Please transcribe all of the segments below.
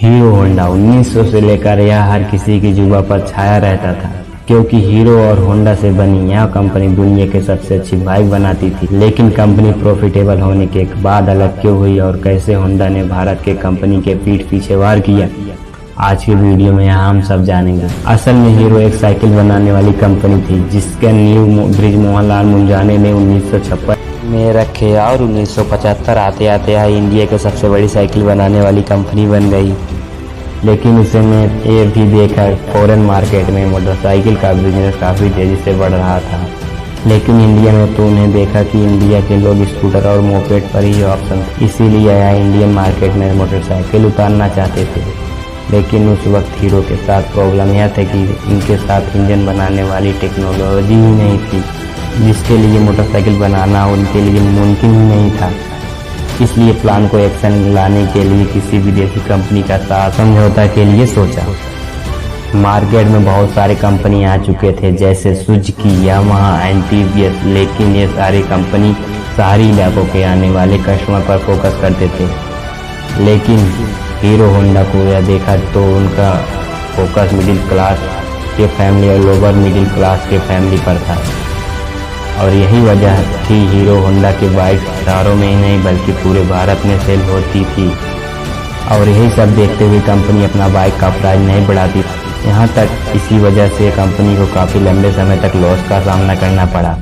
Hero Honda 1900 से लेकर यह हर किसी की जुबां पर छाया रहता था, क्योंकि हीरो और होंडा से बनी यह कंपनी दुनिया के सबसे अच्छी बाइक बनाती थी। लेकिन कंपनी प्रॉफिटेबल होने के बाद अलग क्यों हुई और कैसे होंडा ने भारत के कंपनी के पीठ पीछे वार किया, आज की वीडियो में यहाँ हम सब जानेंगे। असल में हीरो एक साइकिल बनाने वाली कंपनी थी, जिसके नींव बृजमोहन मुंजाने ने 1956 में रखे और 1975 आते आते यह इंडिया की सबसे बड़ी साइकिल बनाने वाली कंपनी बन गई। लेकिन उसने ये भी देखा फॉरेन मार्केट में मोटरसाइकिल का बिजनेस काफ़ी तेज़ी से बढ़ रहा था। लेकिन इंडिया में तो उन्हें देखा कि इंडिया के लोग स्कूटर और मोपेड पर ही ऑप्शन थे, इसीलिए यह इंडियन मार्केट में मोटरसाइकिल उतारना चाहते थे। लेकिन उस वक्त हीरो के साथ प्रॉब्लम यह था कि इनके साथ इंजन बनाने वाली टेक्नोलॉजी ही नहीं थी, जिसके लिए मोटरसाइकिल बनाना उनके लिए मुमकिन ही नहीं था। इसलिए प्लान को एक्शन लाने के लिए किसी विदेशी कंपनी का साथ समझौता के लिए सोचा। मार्केट में बहुत सारे कंपनी आ चुके थे, जैसे सुजुकी, यामाहा, टीवीएस। लेकिन ये सारी कंपनी शहरी इलाकों के आने वाले कस्टमर पर फोकस करते थे। लेकिन हीरो होंडा को यह देखा तो उनका फोकस मिडिल क्लास के फैमिली और लोअर मिडिल क्लास के फैमिली पर था। और यही वजह थी हीरो होंडा की बाइक शहरों में ही नहीं बल्कि पूरे भारत में सेल होती थी। और यही सब देखते हुए कंपनी अपना बाइक का प्राइस नहीं बढ़ाती थी। यहाँ तक इसी वजह से कंपनी को काफ़ी लंबे समय तक लॉस का सामना करना पड़ा।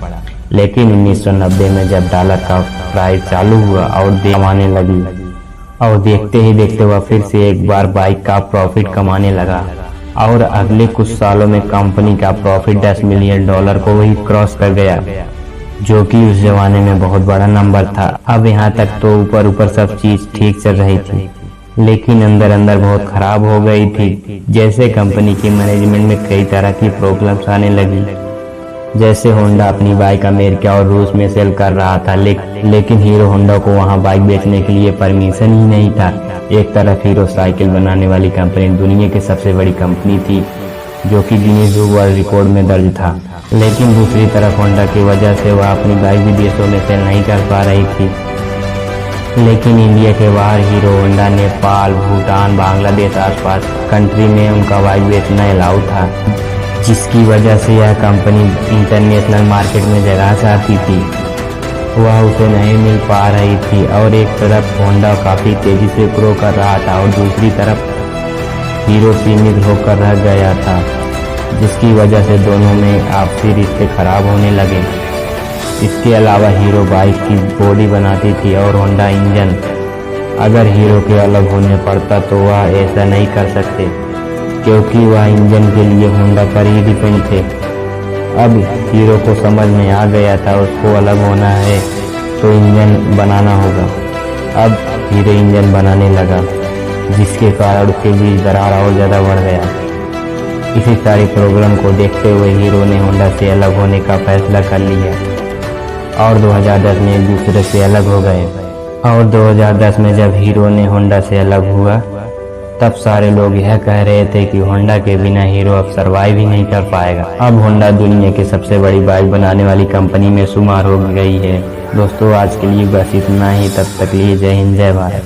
लेकिन 1990 में जब डॉलर का प्राइस चालू हुआ और कमाने लगी और देखते ही देखते वह फिर से एक बार बाइक का प्रॉफिट कमाने लगा। और अगले कुछ सालों में कंपनी का प्रॉफिट $10 मिलियन को ही क्रॉस कर गया, जो कि उस जमाने में बहुत बड़ा नंबर था। अब यहाँ तक तो ऊपर ऊपर सब चीज ठीक चल रही थी, लेकिन अंदर अंदर बहुत खराब हो गई थी। जैसे कंपनी की मैनेजमेंट में कई तरह की प्रॉब्लम्स आने लगी। जैसे होंडा अपनी बाइक अमेरिका और रूस में सेल कर रहा था, लेकिन हीरो होंडा को वहाँ बाइक बेचने के लिए परमिशन ही नहीं था। एक तरफ हीरो साइकिल बनाने वाली कंपनी दुनिया की सबसे बड़ी कंपनी थी, जो कि गिनीज बुक वर्ल्ड रिकॉर्ड में दर्ज था। लेकिन दूसरी तरफ होंडा की वजह से वह अपनी बाइक विदेशों में सेल नहीं कर पा रही थी। लेकिन इंडिया के बाहर हीरो होंडा नेपाल, भूटान, बांग्लादेश आसपास कंट्री में उनका बाइक बेचना अलाउ था, जिसकी वजह से यह कंपनी इंटरनेशनल मार्केट में जगह चाहती थी, वह उसे नहीं मिल पा रही थी। और एक तरफ होंडा काफ़ी तेज़ी से ग्रो कर रहा था और दूसरी तरफ हीरो सीमित होकर रह गया था, जिसकी वजह से दोनों में आपसी रिश्ते खराब होने लगे। इसके अलावा हीरो बाइक की बॉडी बनाती थी और होंडा इंजन। अगर हीरो के अलग होने पड़ता तो वह ऐसा नहीं कर सकते, क्योंकि वह इंजन के लिए होंडा पर ही डिपेंड थे। अब हीरो को समझ में आ गया था उसको अलग होना है तो इंजन बनाना होगा। अब हीरो इंजन बनाने लगा, जिसके कारण उसके बीच दरार और ज़्यादा बढ़ गया। इसी सारी प्रॉब्लम को देखते हुए हीरो ने होंडा से अलग होने का फैसला कर लिया और 2010 में एक दूसरे से अलग हो गए। और 2010 में जब हीरो ने होंडा से अलग हुआ, तब सारे लोग यह कह रहे थे कि होंडा के बिना हीरो अब सर्वाइव ही नहीं कर पाएगा। अब होंडा दुनिया की सबसे बड़ी बाइक बनाने वाली कंपनी में शुमार हो गई है। दोस्तों, आज के लिए बस इतना ही। तब तक लिए जय हिंद, जय भारत।